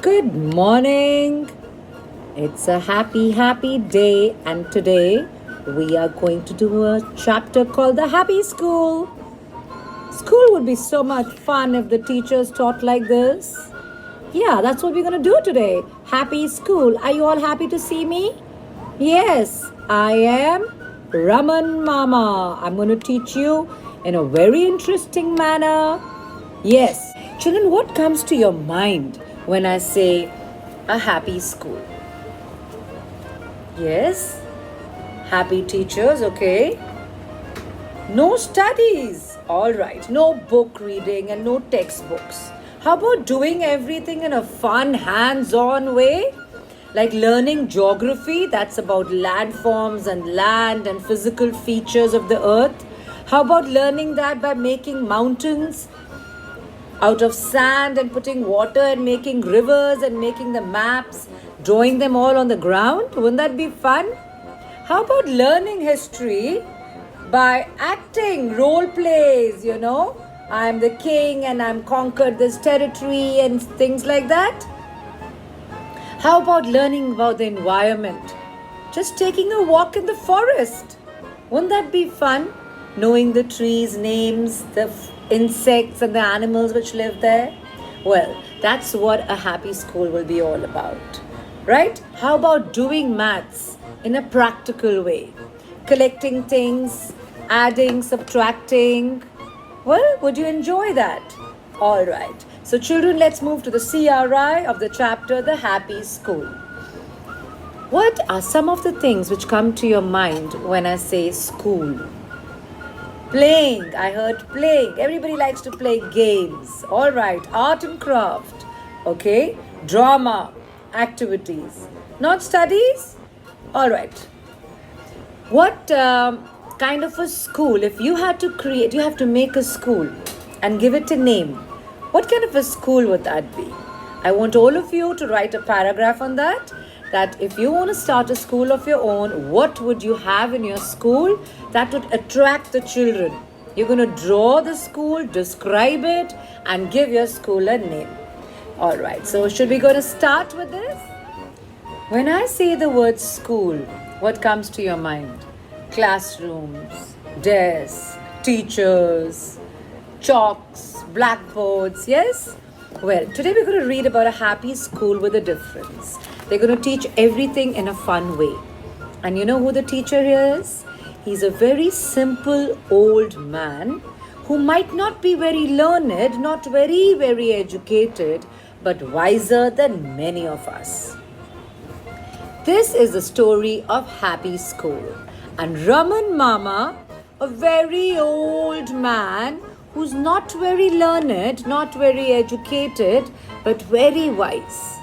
Good morning. It's a happy day, and today we are going to do a chapter called The Happy School. School would be so much fun if the teachers taught like this. Yeah, that's what we're going to do today. Happy School. Are you all happy to see me? Yes, I am Raman Mama. I'm going to teach you in a very interesting manner. Yes, children, what comes to your mind when I say a happy school? Yes, happy teachers, okay? No studies, all right. No book reading and no textbooks. How about doing everything in a fun, hands-on way? Like learning geography, that's about landforms and land and physical features of the earth. How about learning that by making mountains out of sand and putting water and making rivers and making the maps, drawing them all on the ground? Wouldn't that be fun? How about learning history by acting role plays, I'm the king and I'm conquered this territory and things like that? How about learning about the environment? Just taking a walk in the forest. Wouldn't that be fun? Knowing the trees' names, the insects and the animals which live there? Well, that's what a happy school will be all about, right? How about doing maths in a practical way? Collecting things, adding, subtracting. Well, would you enjoy that? All right. So children, let's move to the CRI of the chapter, The Happy School. What are some of the things which come to your mind when I say school? Playing. I heard playing. Everybody likes to play games. All right. Art and craft. Okay. Drama. Activities. Not studies? All right. What kind of a school, if you had to create, you have to make a school and give it a name. What kind of a school would that be? I want all of you to write a paragraph on that if you want to start a school of your own, what would you have in your school that would attract the children? You're going to draw the school, describe it, and give your school a name. All right, so should we go to start with this? When I say the word school, what comes to your mind? Classrooms, desks, teachers, chalks, blackboards, yes? Well, today we're going to read about a happy school with a difference. They're going to teach everything in a fun way. And you know who the teacher is? He's a very simple old man who might not be very learned, not very educated, but wiser than many of us. This is the story of Happy School. And Raman Mama, a very old man who's not very learned, not very educated, but very wise.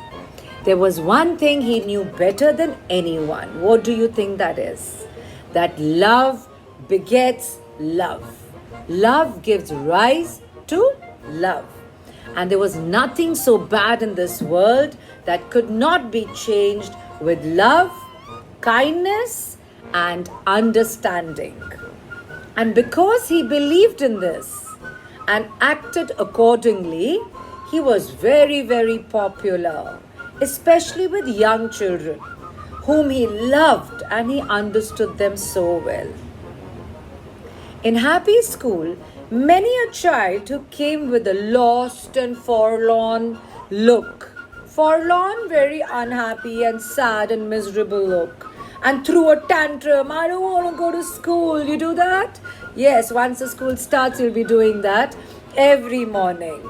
There was one thing he knew better than anyone. What do you think that is? That love begets love. Love gives rise to love. And there was nothing so bad in this world that could not be changed with love, kindness, and understanding. And because he believed in this and acted accordingly, he was very popular, especially with young children, whom he loved and he understood them so well. In Happy School, many a child who came with a lost and forlorn look, very unhappy and sad and miserable look, and threw a tantrum, I don't want to go to school. You do that? Yes, once the school starts, you'll be doing that every morning.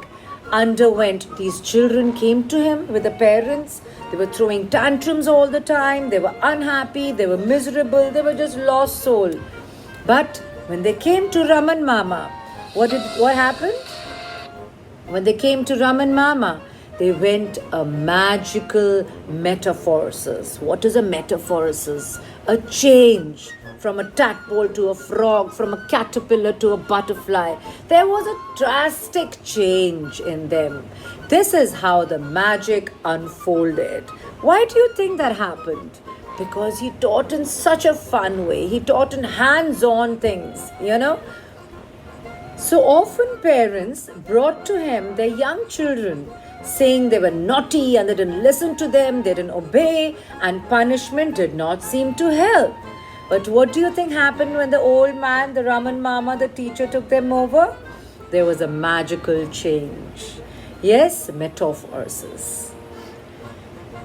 These children came to him with the parents. They were throwing tantrums all the time. They were unhappy. They were miserable. They were just lost soul. But when they came to Raman Mama, what happened? When they came to Raman Mama, they went a magical metamorphosis. What is a metamorphosis? A change from a tadpole to a frog, from a caterpillar to a butterfly. There was a drastic change in them. This is how the magic unfolded. Why do you think that happened? Because he taught in such a fun way. He taught in hands-on things, So often parents brought to him their young children saying they were naughty and they didn't listen to them, they didn't obey, and punishment did not seem to help. But what do you think happened when the old man, the Raman Mama, the teacher, took them over? There was a magical change. Yes, metamorphosis.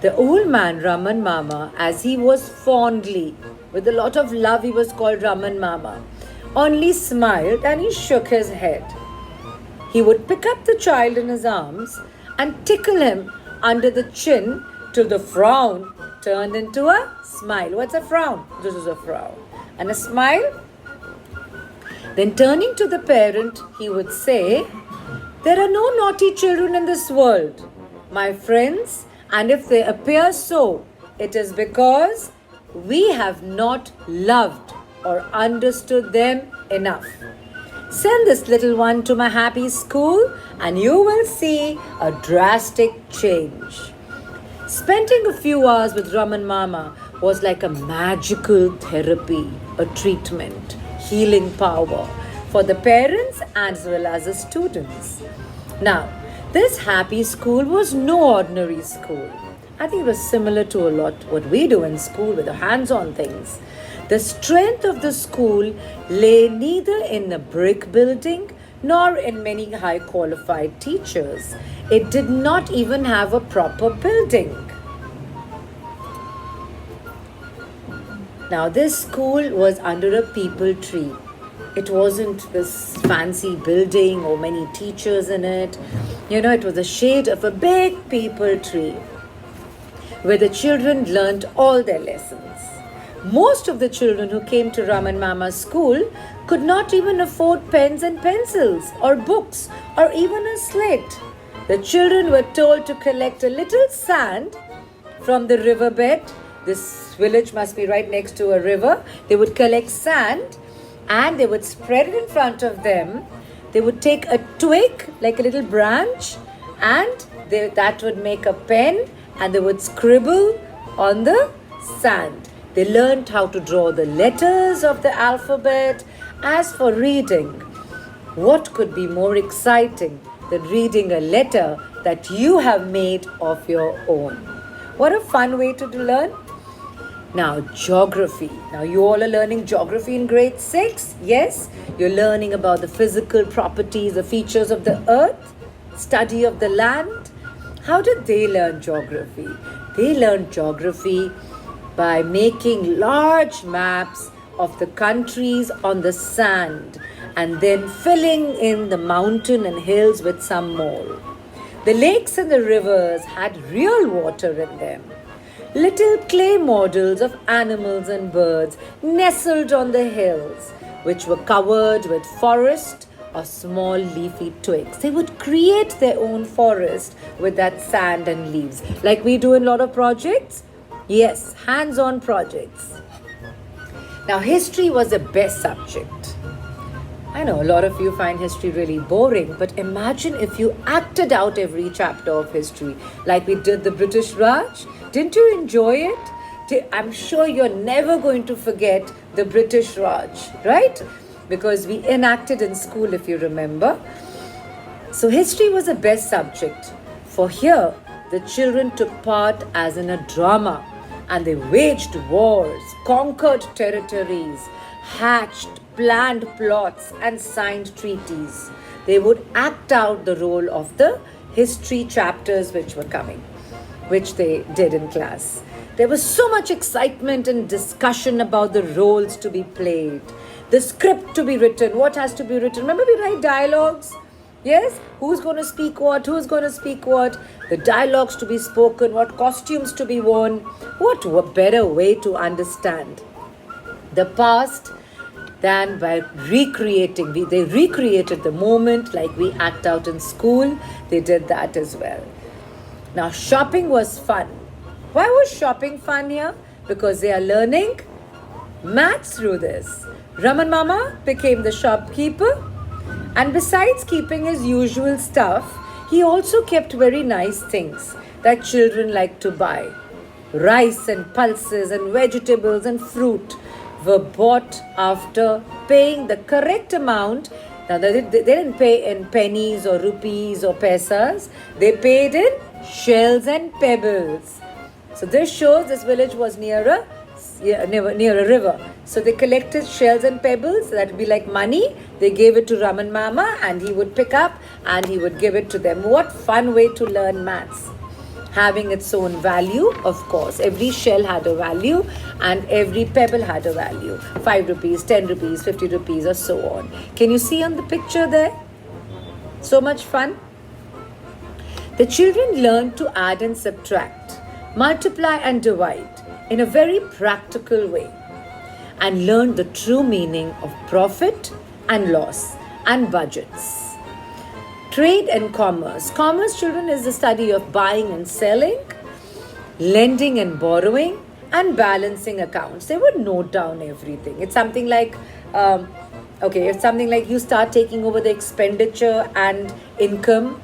The old man, Raman Mama, as he was fondly, with a lot of love, he was called Raman Mama, only smiled and he shook his head. He would pick up the child in his arms and tickle him under the chin till the frown turned into a smile. What's a frown? This is a frown. And a smile? Then turning to the parent, he would say, "There are no naughty children in this world, my friends, and if they appear so, it is because we have not loved or understood them enough. Send this little one to my happy school and you will see a drastic change." Spending a few hours with Raman Mama was like a magical therapy, a treatment, healing power for the parents as well as the students. Now, this happy school was no ordinary school. I think it was similar to a lot what we do in school with the hands-on things. The strength of the school lay neither in a brick building nor in many high qualified teachers. It did not even have a proper building. Now, this school was under a peepal tree. It wasn't this fancy building or many teachers in it. It was the shade of a big peepal tree where the children learnt all their lessons. Most of the children who came to Raman Mama's school could not even afford pens and pencils or books or even a slate. The children were told to collect a little sand from the riverbed. This village must be right next to a river. They would collect sand and they would spread it in front of them. They would take a twig, like a little branch, and that would make a pen, and they would scribble on the sand. They learned how to draw the letters of the alphabet. As for reading, what could be more exciting than reading a letter that you have made of your own? What a fun way to learn. Now, geography. Now, you all are learning geography in grade 6. Yes, you're learning about the physical properties, the features of the earth, study of the land. How did they learn geography? They learned geography by making large maps of the countries on the sand and then filling in the mountain and hills with some more. The lakes and the rivers had real water in them. Little clay models of animals and birds nestled on the hills, which were covered with forest or small leafy twigs. They would create their own forest with that sand and leaves, like we do in a lot of projects. Yes, hands-on projects. Now, history was the best subject. I know a lot of you find history really boring, but imagine if you acted out every chapter of history, like we did the British Raj. Didn't you enjoy it? I'm sure you're never going to forget the British Raj, right? Because we enacted in school, if you remember. So history was the best subject. For here, the children took part as in a drama, and they waged wars, conquered territories, hatched, planned plots, and signed treaties. They would act out the role of the history chapters which were coming, which they did in class. There was so much excitement and discussion about the roles to be played, the script to be written, what has to be written. Remember, we write dialogues? Yes? Who's going to speak what? Who's going to speak what? The dialogues to be spoken, what costumes to be worn. What better way to understand the past than by recreating. They recreated the moment like we act out in school. They did that as well. Now, shopping was fun. Why was shopping fun here? Because they are learning maths through this. Raman Mama became the shopkeeper, and besides keeping his usual stuff, he also kept very nice things that children like to buy. Rice and pulses and vegetables and fruit were bought after paying the correct amount Now, they didn't pay in pennies or rupees or pesas. They paid in shells and pebbles. So this shows this village was near a river. So they collected shells and pebbles. That would be like money. They gave it to Raman Mama and he would pick up and he would give it to them. What fun way to learn maths. Having its own value, of course. Every shell had a value and every pebble had a value. 5 rupees, 10 rupees, 50 rupees or so on. Can you see on the picture there? So much fun. The children learned to add and subtract, multiply and divide in a very practical way and learned the true meaning of profit and loss and budgets. Trade and commerce. Commerce, children, is the study of buying and selling, lending and borrowing, and balancing accounts. They would note down everything. It's something like, it's something like you start taking over the expenditure and income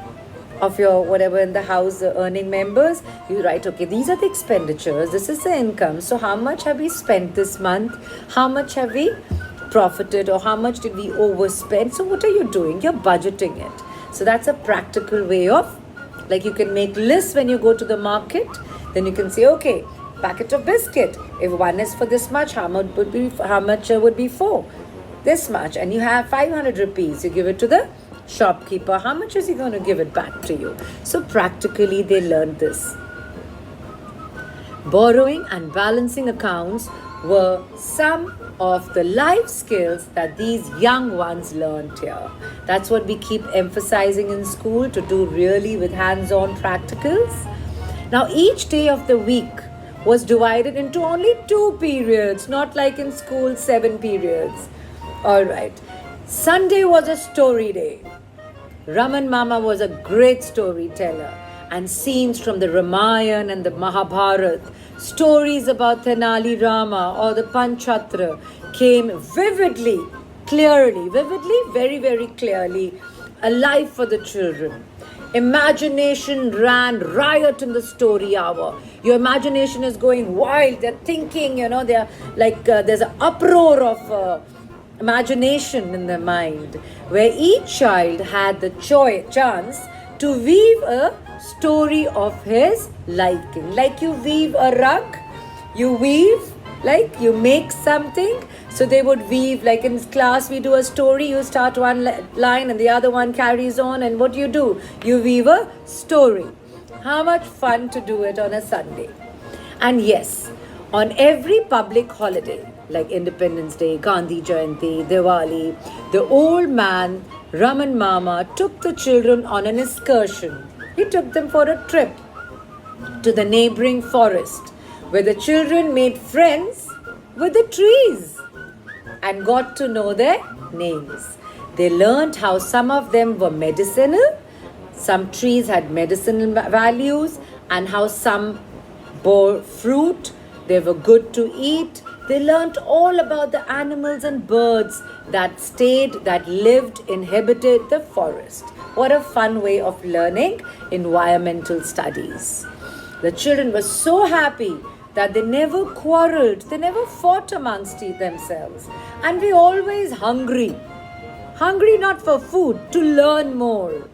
of your whatever in the house earning members. You write, okay, these are the expenditures, this is the income. So how much have we spent this month? How much have we profited, or how much did we overspend? So what are you doing? You're budgeting it. So that's a practical way of, like, you can make lists when you go to the market. Then you can say, okay, packet of biscuit. If one is for this much, how much would be for this much? And you have 500 rupees. You give it to the shopkeeper. How much is he going to give it back to you? So practically they learned this. Borrowing and balancing accounts were some of the life skills that these young ones learned here. That's what we keep emphasizing in school, to do really with hands-on practicals. Now, each day of the week was divided into only 2 periods, not like in school 7 periods. All right. Sunday was a story day. Raman Mama was a great storyteller, and scenes from the Ramayana and the Mahabharata, stories about Tenali Rama or the Panchatra came vividly, very, very clearly alive for the children. Imagination ran riot in the story hour. Your imagination is going wild. They're thinking, they're like, there's an uproar of imagination in their mind, where each child had the chance to weave a story of his liking. Like you weave a rug, you weave, like you make something. So they would weave, like in class we do a story, you start one line and the other one carries on, and what do? You weave a story. How much fun to do it on a Sunday. And yes, on every public holiday, like Independence Day, Gandhi Jayanti, Diwali, the old man, Raman Mama, took the children on an excursion. He took them for a trip to the neighboring forest, where the children made friends with the trees and got to know their names. They learned how some of them were medicinal, some trees had medicinal values, and how some bore fruit, they were good to eat. They learnt all about the animals and birds that lived, inhabited the forest. What a fun way of learning environmental studies. The children were so happy that they never quarreled, they never fought amongst themselves. And we always hungry not for food, to learn more.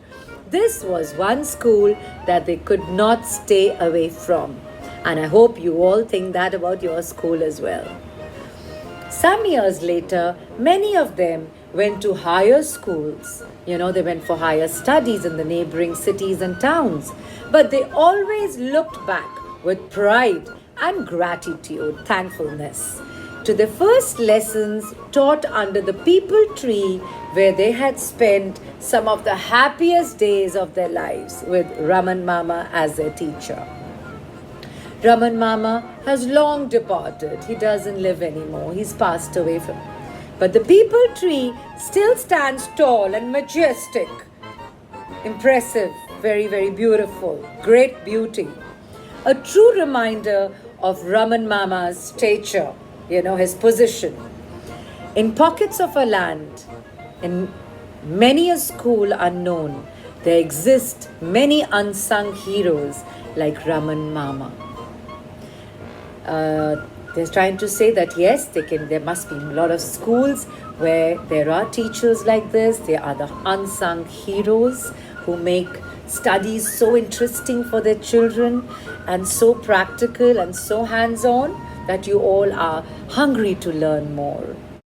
This was one school that they could not stay away from. And I hope you all think that about your school as well. Some years later, many of them went to higher schools. They went for higher studies in the neighboring cities and towns. But they always looked back with pride and gratitude, thankfulness, to the first lessons taught under the peepal tree, where they had spent some of the happiest days of their lives with Raman Mama as their teacher. Raman Mama has long departed. He doesn't live anymore. He's passed away from. But the peepal tree still stands tall and majestic, impressive, very, very beautiful, great beauty. A true reminder of Raman Mama's stature, his position. In pockets of our land, in many a school unknown, there exist many unsung heroes like Raman Mama. They're trying to say that yes, there must be a lot of schools where there are teachers like this. They are the unsung heroes who make studies so interesting for their children and so practical and so hands-on that you all are hungry to learn more.